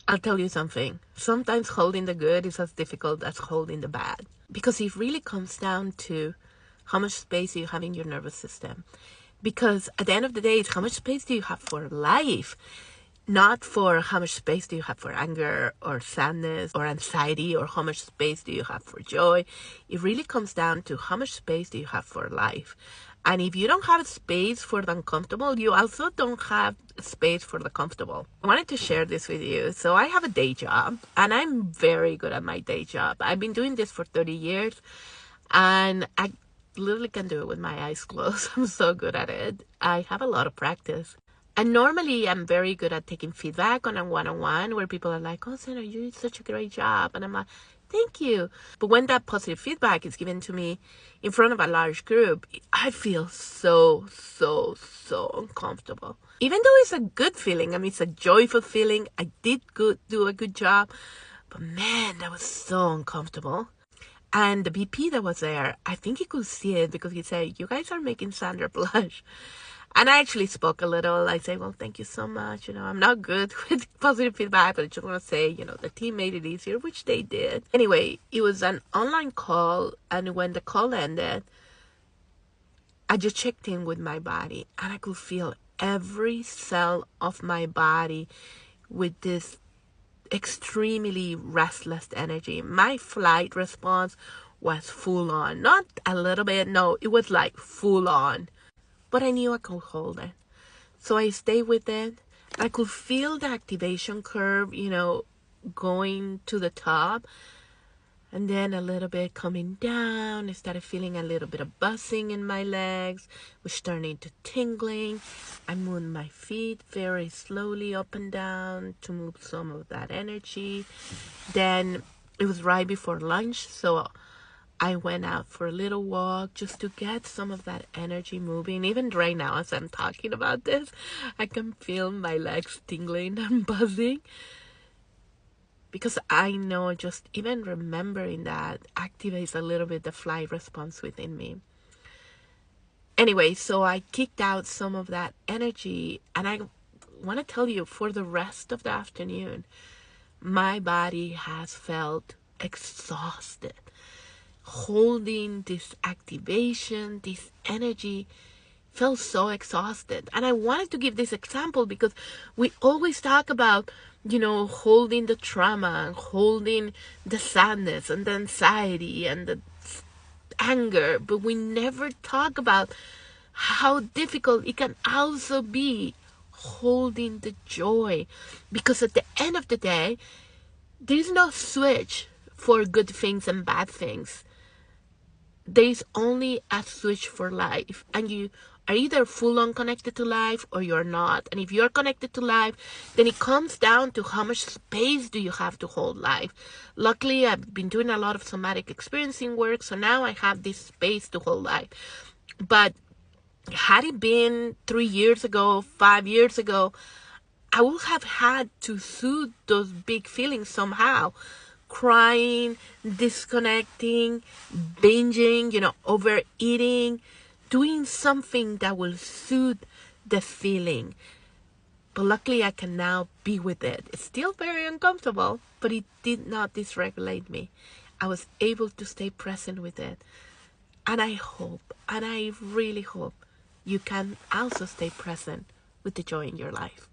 I'll tell you something. Sometimes holding the good is as difficult as holding the bad because it really comes down to how much space you have in your nervous system. Because at the end of the day, it's how much space do you have for life, not for how much space do you have for anger or sadness or anxiety or how much space do you have for joy. It really comes down to how much space do you have for life. And if you don't have space for the uncomfortable, you also don't have space for the comfortable. I wanted to share this with you. So I have a day job and I'm very good at my day job. I've been doing this for 30 years and I literally can do it with my eyes closed. I'm so good at it. I have a lot of practice. And normally I'm very good at taking feedback on a one-on-one where people are like, oh, Sandra, you did such a great job. And I'm like, thank you. But when that positive feedback is given to me in front of a large group, I feel so uncomfortable. Even though it's a good feeling, I mean, it's a joyful feeling. I did do a good job. But man, that was so uncomfortable. And the VP that was there, I think he could see it because he said, you guys are making Sandra blush. And I actually spoke a little. I say, well, thank you so much. I'm not good with positive feedback, but I just want to say, the team made it easier, which they did. Anyway, it was an online call. And when the call ended, I just checked in with my body and I could feel every cell of my body with this extremely restless energy. My flight response was full on, not a little bit. No, it was like full on. But I knew I could hold it. So I stayed with it. I could feel the activation curve, going to the top. And then a little bit coming down. I started feeling a little bit of buzzing in my legs, which turned into tingling. I moved my feet very slowly up and down to move some of that energy. Then it was right before lunch, so I went out for a little walk just to get some of that energy moving. Even right now, as I'm talking about this, I can feel my legs tingling and buzzing. Because I know just even remembering that activates a little bit the flight response within me. Anyway, so I kicked out some of that energy. And I want to tell you, for the rest of the afternoon, my body has felt exhausted. Holding this activation, this energy, felt so exhausted. And I wanted to give this example because we always talk about, holding the trauma and holding the sadness and the anxiety and the anger, but we never talk about how difficult it can also be holding the joy. Because at the end of the day, there's no switch for good things and bad things. There's only a switch for life, and you are either full on connected to life or you're not. And if you're connected to life, then it comes down to how much space do you have to hold life. Luckily, I've been doing a lot of somatic experiencing work, so now I have this space to hold life. But had it been 3 years ago, 5 years ago, I would have had to soothe those big feelings somehow. Crying, disconnecting, binging, overeating, doing something that will soothe the feeling. But luckily I can now be with it. It's still very uncomfortable, but it did not dysregulate me. I was able to stay present with it. And I hope, and I really hope, you can also stay present with the joy in your life.